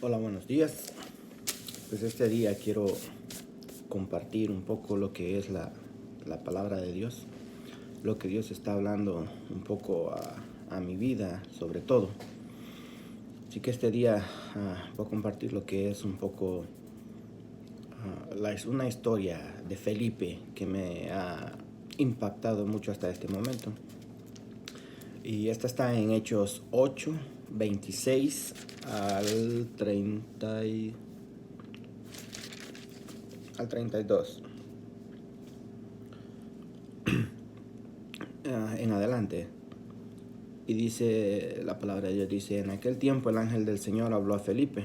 Hola, buenos días. Pues este día quiero compartir un poco lo que es la palabra de Dios, lo que Dios está hablando un poco a mi vida, sobre todo. Así que este día voy a compartir lo que es un poco una historia de Felipe que me ha impactado mucho hasta este momento. Y esta está en Hechos 8, 26 al 32. En adelante. Y dice la palabra de Dios, dice: en aquel tiempo el ángel del Señor habló a Felipe,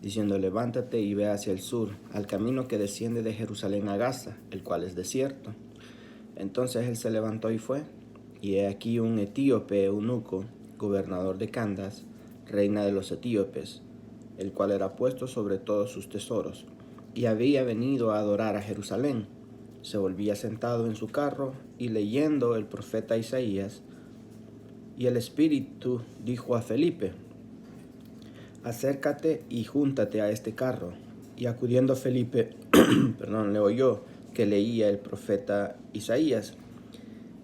diciendo: levántate y ve hacia el sur, al camino que desciende de Jerusalén a Gaza, el cual es desierto. Entonces él se levantó y fue, y he aquí un etíope eunuco, gobernador de Candas, reina de los etíopes, el cual era puesto sobre todos sus tesoros, y había venido a adorar a Jerusalén. Se volvía sentado en su carro, y leyendo el profeta Isaías. Y el Espíritu dijo a Felipe: acércate y júntate a este carro. Y acudiendo Felipe, le oyó que leía el profeta Isaías.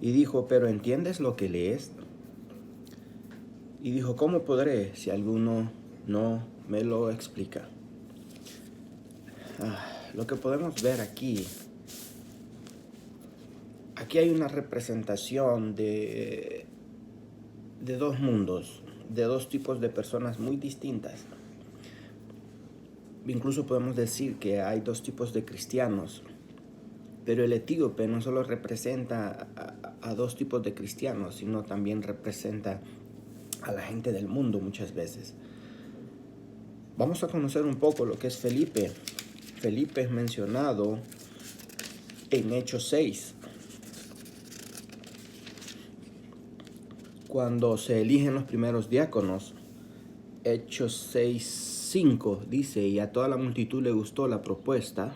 Y dijo: ¿pero entiendes lo que lees? Y dijo: ¿cómo podré si alguno no me lo explica? Lo que podemos ver aquí hay una representación de dos mundos, de dos tipos de personas muy distintas. Incluso podemos decir que hay dos tipos de cristianos, pero el etíope no solo representa a dos tipos de cristianos, sino también representa a la gente del mundo muchas veces. Vamos a conocer un poco lo que es Felipe. Felipe es mencionado en Hechos 6, cuando se eligen los primeros diáconos. Hechos 6:5 dice: y a toda la multitud le gustó lo propuesto,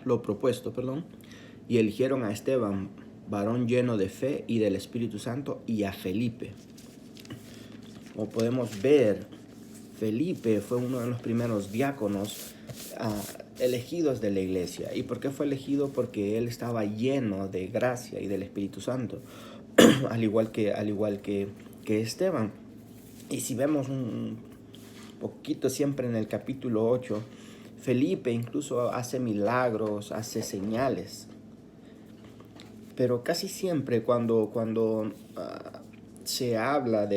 y eligieron a Esteban, varón lleno de fe y del Espíritu Santo, y a Felipe. Como podemos ver, Felipe fue uno de los primeros diáconos elegidos de la iglesia. ¿Y por qué fue elegido? Porque él estaba lleno de gracia y del Espíritu Santo, al igual que Esteban. Y si vemos un poquito siempre en el capítulo 8, Felipe incluso hace milagros, hace señales. Pero casi siempre cuando se habla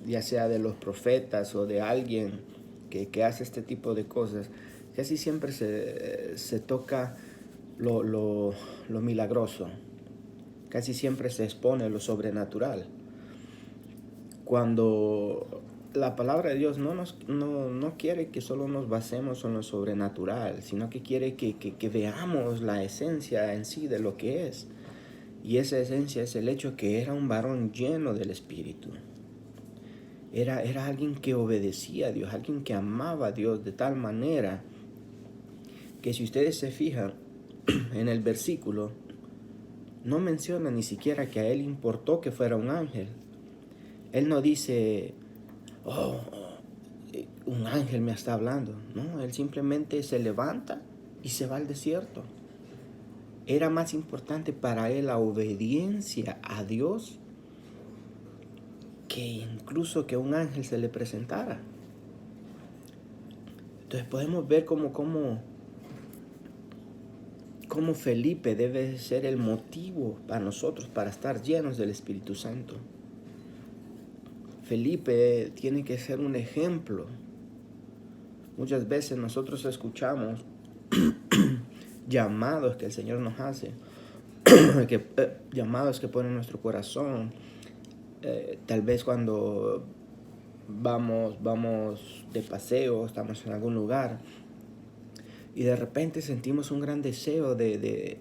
ya sea de los profetas o de alguien que hace este tipo de cosas, casi siempre se toca lo milagroso. Casi siempre se expone lo sobrenatural. Cuando la palabra de Dios no quiere que solo nos basemos en lo sobrenatural, sino que quiere que veamos la esencia en sí de lo que es. Y esa esencia es el hecho que era un varón lleno del Espíritu. Era alguien que obedecía a Dios, alguien que amaba a Dios de tal manera que, si ustedes se fijan en el versículo, no menciona ni siquiera que a él importó que fuera un ángel. Él no dice: oh, un ángel me está hablando. No, él simplemente se levanta y se va al desierto. Era más importante para él la obediencia a Dios que incluso que un ángel se le presentara. Entonces podemos ver cómo Felipe debe ser el motivo para nosotros para estar llenos del Espíritu Santo. Felipe tiene que ser un ejemplo. Muchas veces nosotros escuchamos llamados que el Señor nos hace, llamados que pone en nuestro corazón. Tal vez cuando vamos de paseo, estamos en algún lugar y de repente sentimos un gran deseo de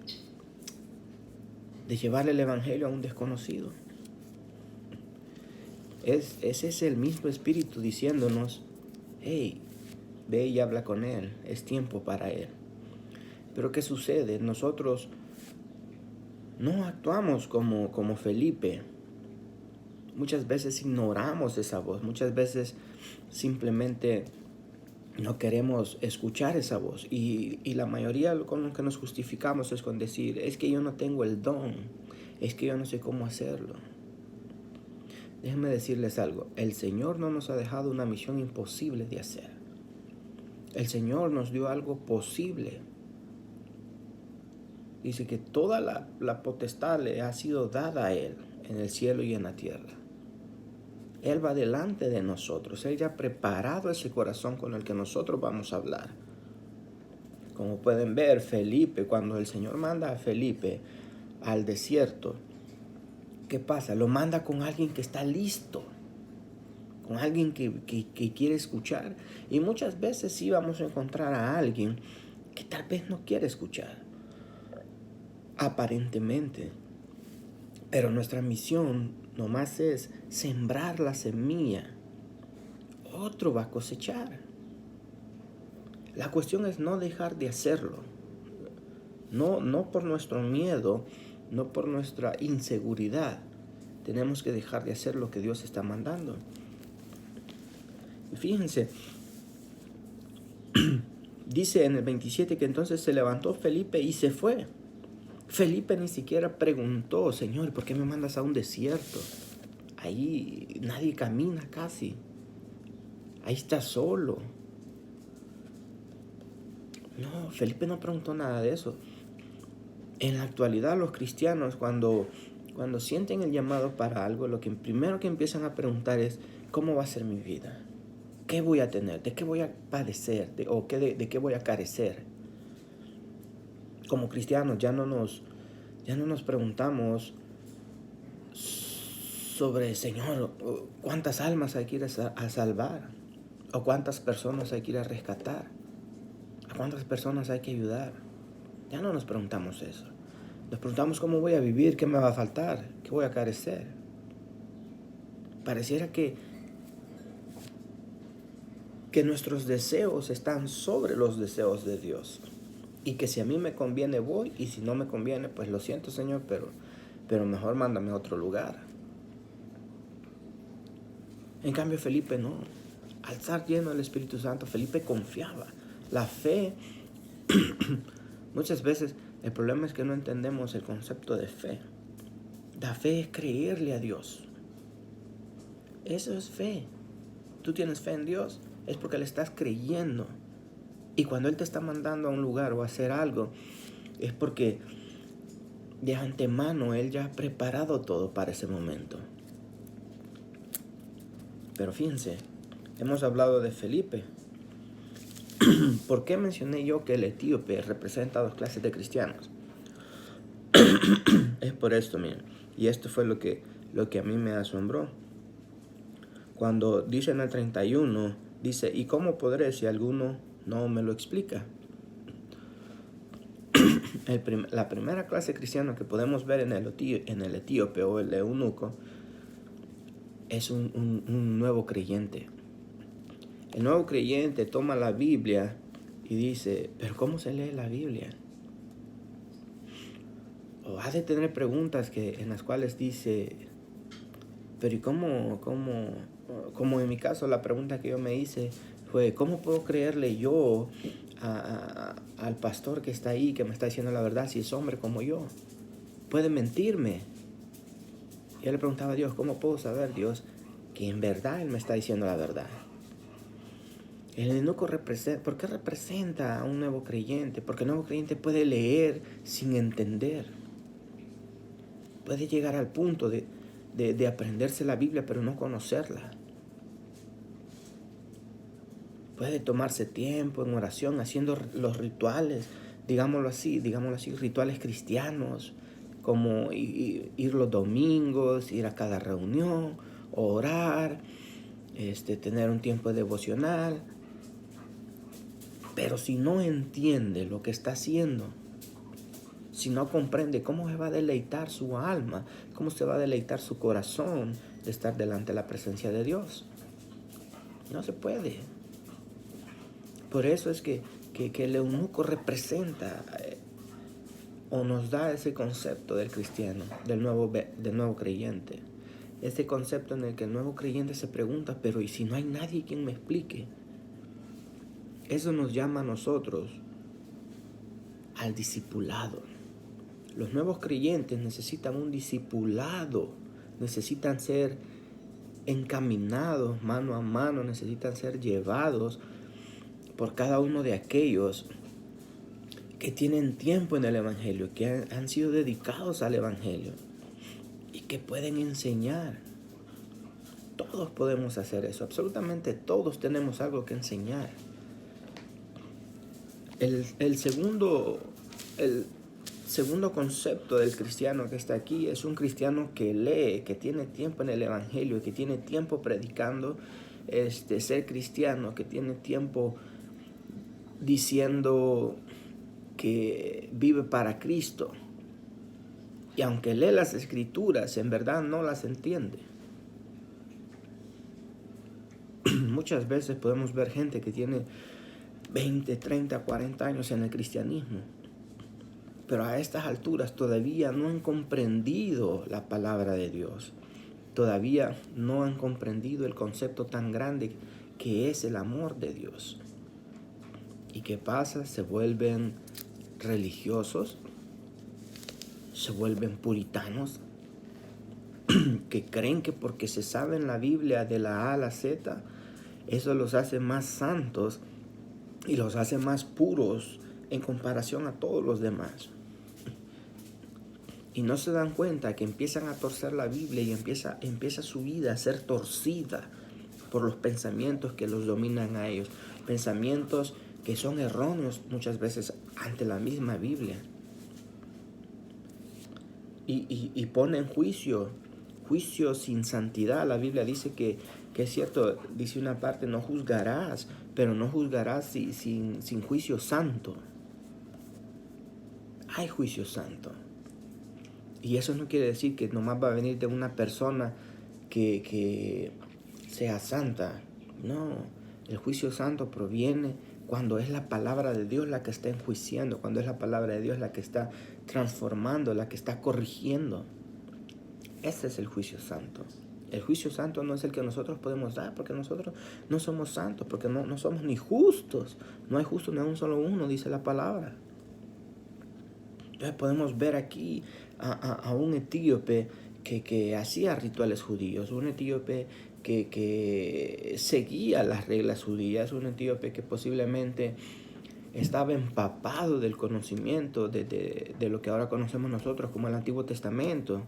llevarle el evangelio a un desconocido. Ese es el mismo Espíritu diciéndonos: hey, ve y habla con él, es tiempo para él. Pero ¿qué sucede? Nosotros no actuamos como Felipe. Muchas veces ignoramos esa voz, muchas veces simplemente no queremos escuchar esa voz. Y la mayoría con lo que nos justificamos es con decir, es que yo no tengo el don, es que yo no sé cómo hacerlo. Déjenme decirles algo, el Señor no nos ha dejado una misión imposible de hacer. El Señor nos dio algo posible. Dice que toda la potestad le ha sido dada a Él en el cielo y en la tierra. Él va delante de nosotros. Él ya ha preparado ese corazón con el que nosotros vamos a hablar. Como pueden ver, Felipe, cuando el Señor manda a Felipe al desierto, ¿qué pasa? Lo manda con alguien que está listo, con alguien que quiere escuchar. Y muchas veces sí vamos a encontrar a alguien que tal vez no quiere escuchar, aparentemente. Pero nuestra misión nomás es sembrar la semilla. Otro va a cosechar. La cuestión es no dejar de hacerlo. No por nuestro miedo, no por nuestra inseguridad. Tenemos que dejar de hacer lo que Dios está mandando. Y fíjense, dice en el 27 que entonces se levantó Felipe y se fue. Felipe ni siquiera preguntó, Señor, ¿por qué me mandas a un desierto? Ahí nadie camina casi. Ahí está solo. No, Felipe no preguntó nada de eso. En la actualidad los cristianos cuando sienten el llamado para algo, lo que primero que empiezan a preguntar es, ¿cómo va a ser mi vida? ¿Qué voy a tener? ¿De qué voy a padecer? ¿De qué voy a carecer? Como cristianos ya no nos preguntamos sobre, Señor, ¿cuántas almas hay que ir a salvar? ¿O cuántas personas hay que ir a rescatar? ¿A cuántas personas hay que ayudar? Ya no nos preguntamos eso. Nos preguntamos cómo voy a vivir, qué me va a faltar, qué voy a carecer. Pareciera que nuestros deseos están sobre los deseos de Dios. Y que si a mí me conviene voy, y si no me conviene, pues lo siento, Señor, pero mejor mándame a otro lugar. En cambio Felipe no. Al estar lleno del Espíritu Santo, Felipe confiaba. La fe, muchas veces el problema es que no entendemos el concepto de fe. La fe es creerle a Dios. Eso es fe. Tú tienes fe en Dios, es porque le estás creyendo. Y cuando Él te está mandando a un lugar o a hacer algo, es porque de antemano Él ya ha preparado todo para ese momento. Pero fíjense, hemos hablado de Felipe. ¿Por qué mencioné yo que el etíope representa dos clases de cristianos? Es por esto, miren. Y esto fue lo que a mí me asombró. Cuando dice en el 31, dice, ¿y cómo podré si alguno no me lo explica? La primera clase cristiana que podemos ver en el etíope o el eunuco es un nuevo creyente. El nuevo creyente toma la Biblia y dice, ¿pero cómo se lee la Biblia? O ha de tener preguntas en las cuales dice, pero ¿y cómo? Como en mi caso, la pregunta que yo me hice fue, ¿cómo puedo creerle yo al pastor que está ahí, que me está diciendo la verdad, si es hombre como yo? Puede mentirme. Yo le preguntaba a Dios, ¿cómo puedo saber, Dios, que en verdad Él me está diciendo la verdad? El eunuco ¿por qué representa a un nuevo creyente? Porque el nuevo creyente puede leer sin entender. Puede llegar al punto de aprenderse la Biblia, pero no conocerla. Puede tomarse tiempo en oración, haciendo los rituales, digámoslo así, rituales cristianos, como ir los domingos, ir a cada reunión, orar, tener un tiempo devocional. Pero si no entiende lo que está haciendo, si no comprende cómo se va a deleitar su alma, cómo se va a deleitar su corazón de estar delante de la presencia de Dios, no se puede. Por eso es que el eunuco representa o nos da ese concepto del cristiano, del nuevo creyente. Este concepto en el que el nuevo creyente se pregunta, pero ¿y si no hay nadie quien me explique? Eso nos llama a nosotros al discipulado. Los nuevos creyentes necesitan un discipulado, necesitan ser encaminados mano a mano, necesitan ser llevados por cada uno de aquellos que tienen tiempo en el Evangelio, que han sido dedicados al Evangelio y que pueden enseñar. Todos podemos hacer eso, absolutamente todos tenemos algo que enseñar. El segundo concepto del cristiano que está aquí es un cristiano que lee, que tiene tiempo en el Evangelio, que tiene tiempo predicando ser cristiano, que tiene tiempo diciendo que vive para Cristo. Y aunque lee las escrituras, en verdad no las entiende. Muchas veces podemos ver gente que tiene 20, 30, 40 años en el cristianismo, pero a estas alturas todavía no han comprendido la palabra de Dios. Todavía no han comprendido el concepto tan grande que es el amor de Dios. ¿Y qué pasa? Se vuelven religiosos, se vuelven puritanos, que creen que porque se saben la Biblia de la A a la Z, eso los hace más santos y los hace más puros en comparación a todos los demás. Y no se dan cuenta que empiezan a torcer la Biblia y empieza su vida a ser torcida por los pensamientos que los dominan a ellos. Pensamientos que son erróneos muchas veces ante la misma Biblia. Y pone en juicio sin santidad. La Biblia dice que es cierto, dice una parte, no juzgarás, pero no juzgarás sin juicio santo. Hay juicio santo. Y eso no quiere decir que nomás va a venir de una persona que sea santa. No, el juicio santo proviene cuando es la palabra de Dios la que está enjuiciando, cuando es la palabra de Dios la que está transformando, la que está corrigiendo. Ese es el juicio santo. El juicio santo no es el que nosotros podemos dar, porque nosotros no somos santos, porque no somos ni justos. No hay justo ni a un solo uno, dice la palabra. Entonces podemos ver aquí a un etíope que hacía rituales judíos, un etíope que seguía las reglas judías, un etíope que posiblemente estaba empapado del conocimiento de lo que ahora conocemos nosotros como el Antiguo Testamento.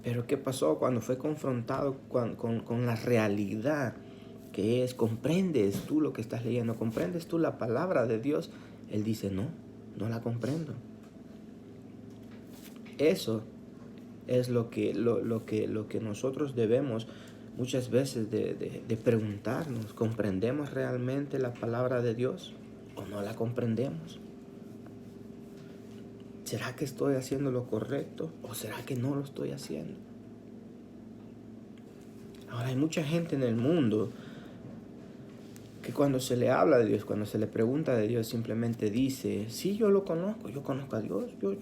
Pero ¿qué pasó cuando fue confrontado con la realidad que es? ¿Comprendes tú lo que estás leyendo? ¿Comprendes tú la palabra de Dios? Él dice, no la comprendo. Eso es lo que nosotros debemos muchas veces de preguntarnos. ¿Comprendemos realmente la palabra de Dios o no la comprendemos? ¿Será que estoy haciendo lo correcto o será que no lo estoy haciendo? Ahora hay mucha gente en el mundo que cuando se le habla de Dios, cuando se le pregunta de Dios, simplemente dice, sí, yo lo conozco, yo conozco a Dios, yo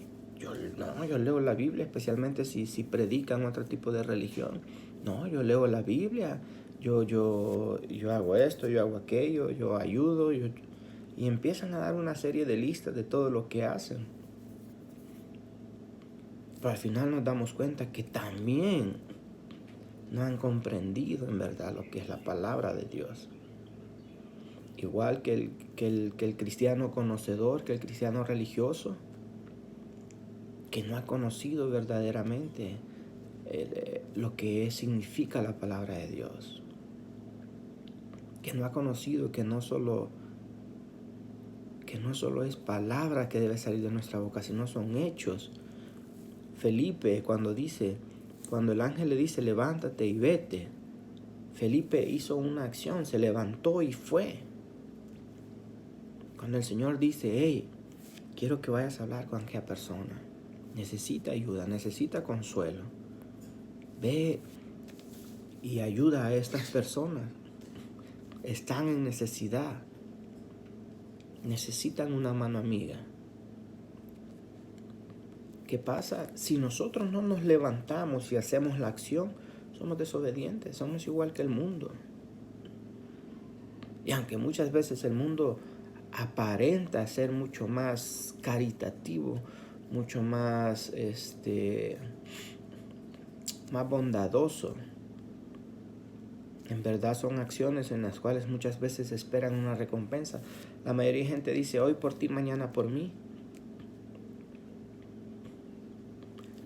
leo la Biblia, especialmente si predican otro tipo de religión. No, yo leo la Biblia, yo hago esto, yo hago aquello, yo ayudo, y empiezan a dar una serie de listas de todo lo que hacen. Pero al final nos damos cuenta que también no han comprendido en verdad lo que es la palabra de Dios. Igual que el cristiano conocedor, que el cristiano religioso, que no ha conocido verdaderamente lo que significa la palabra de Dios. Que no ha conocido que no solo es palabra que debe salir de nuestra boca, sino son hechos. Felipe, cuando el ángel le dice, levántate y vete, Felipe hizo una acción, se levantó y fue. Cuando el Señor dice, hey, quiero que vayas a hablar con aquella persona, necesita ayuda, necesita consuelo, ve y ayuda a estas personas, están en necesidad, necesitan una mano amiga. ¿qué pasa? Si nosotros no nos levantamos y hacemos la acción, somos desobedientes, somos igual que el mundo. Y aunque muchas veces el mundo aparenta ser mucho más caritativo, mucho más, más bondadoso, en verdad son acciones en las cuales muchas veces esperan una recompensa. La mayoría de gente dice, hoy por ti, mañana por mí.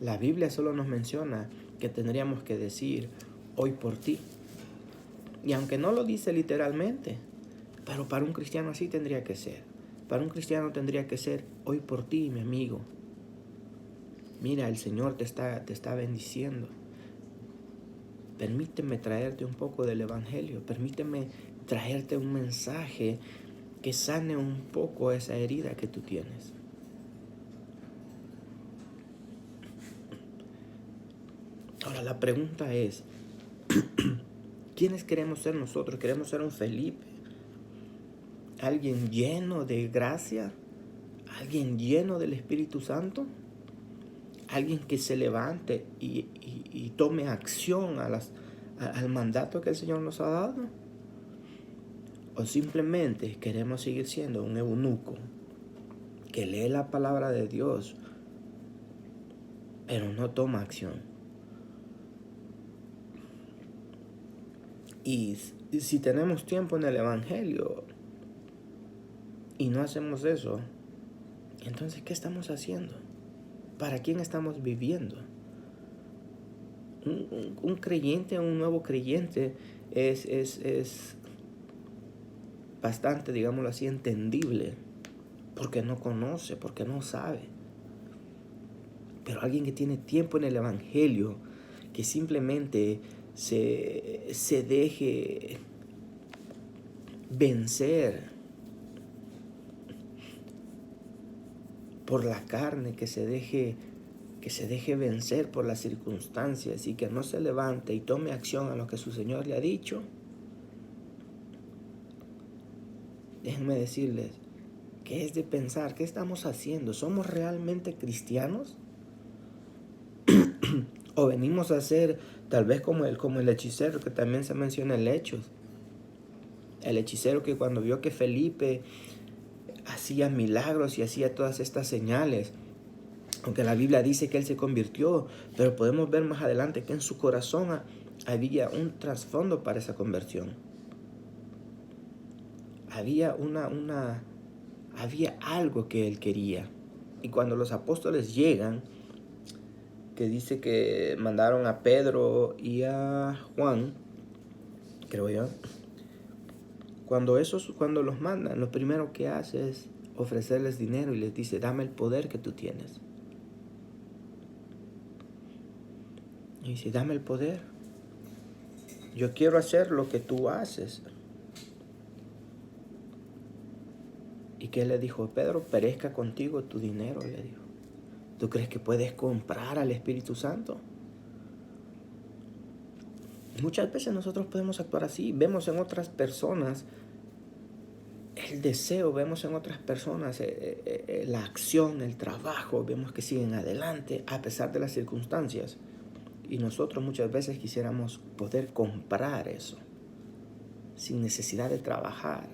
La Biblia solo nos menciona que tendríamos que decir, hoy por ti. Y aunque no lo dice literalmente, pero para un cristiano así tendría que ser. Para un cristiano tendría que ser, hoy por ti, mi amigo. Mira, el Señor te está bendiciendo. Permíteme traerte un poco del Evangelio. Permíteme traerte un mensaje que sane un poco esa herida que tú tienes. Ahora la pregunta es, ¿quiénes queremos ser nosotros? ¿Queremos ser un Felipe? ¿Alguien lleno de gracia? ¿Alguien lleno del Espíritu Santo? ¿Alguien que se levante y tome acción al mandato que el Señor nos ha dado? ¿O simplemente queremos seguir siendo un eunuco que lee la palabra de Dios, pero no toma acción? Y si tenemos tiempo en el Evangelio y no hacemos eso, entonces ¿qué estamos haciendo? ¿Para quién estamos viviendo? Un creyente, un nuevo creyente es bastante, digámoslo así, entendible, porque no conoce, porque no sabe. Pero alguien que tiene tiempo en el Evangelio, que simplemente se deje vencer por la carne, que se deje vencer por las circunstancias y que no se levante y tome acción a lo que su Señor le ha dicho, déjenme decirles que es de pensar, ¿qué estamos haciendo? ¿Somos realmente cristianos? ¿O venimos a ser tal vez como el hechicero que también se menciona en Hechos? El hechicero que cuando vio que Felipe hacía milagros y hacía todas estas señales, aunque la Biblia dice que él se convirtió, pero podemos ver más adelante que en su corazón había un trasfondo para esa conversión. Había había algo que él quería. Y cuando los apóstoles llegan, que dice que mandaron a Pedro y a Juan, creo yo, cuando los mandan, lo primero que hace es ofrecerles dinero y les dice, dame el poder que tú tienes. Y dice, dame el poder. Yo quiero hacer lo que tú haces. ¿Y qué le dijo Pedro? Perezca contigo tu dinero, le dijo. ¿Tú crees que puedes comprar al Espíritu Santo? Muchas veces nosotros podemos actuar así. Vemos en otras personas el deseo, vemos en otras personas la acción, el trabajo, vemos que siguen adelante a pesar de las circunstancias. Y nosotros muchas veces quisiéramos poder comprar eso sin necesidad de trabajar.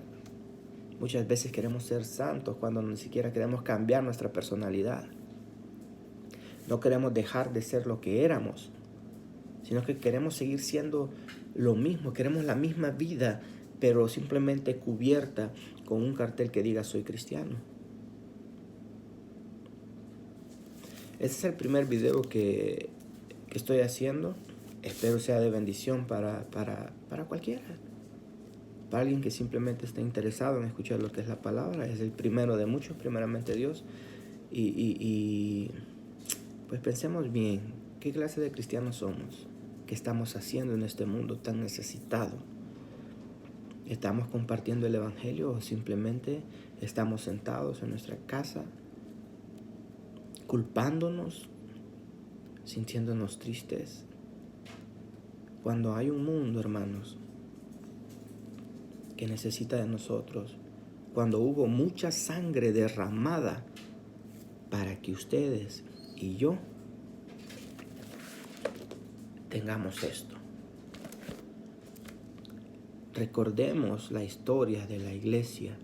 Muchas veces queremos ser santos cuando ni siquiera queremos cambiar nuestra personalidad. No queremos dejar de ser lo que éramos, sino que queremos seguir siendo lo mismo, queremos la misma vida, pero simplemente cubierta con un cartel que diga soy cristiano. Este es el primer video que estoy haciendo. Espero sea de bendición para cualquiera. Para alguien que simplemente está interesado en escuchar lo que es la palabra. Es el primero de muchos, primeramente Dios. Y pues pensemos bien, ¿qué clase de cristianos somos? ¿Qué estamos haciendo en este mundo tan necesitado? ¿Estamos compartiendo el Evangelio o simplemente estamos sentados en nuestra casa culpándonos, sintiéndonos tristes? Cuando hay un mundo, hermanos, que necesita de nosotros, cuando hubo mucha sangre derramada para que ustedes y yo tengamos esto. Recordemos la historia de la iglesia.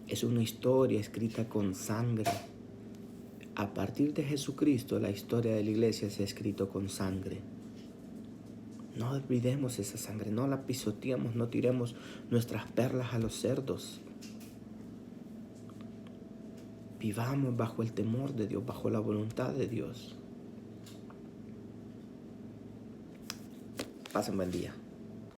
Es una historia escrita con sangre. A partir de Jesucristo, la historia de la iglesia se ha escrito con sangre. No olvidemos esa sangre, no la pisoteemos, no tiremos nuestras perlas a los cerdos. Vivamos bajo el temor de Dios, bajo la voluntad de Dios. Pasen buen día.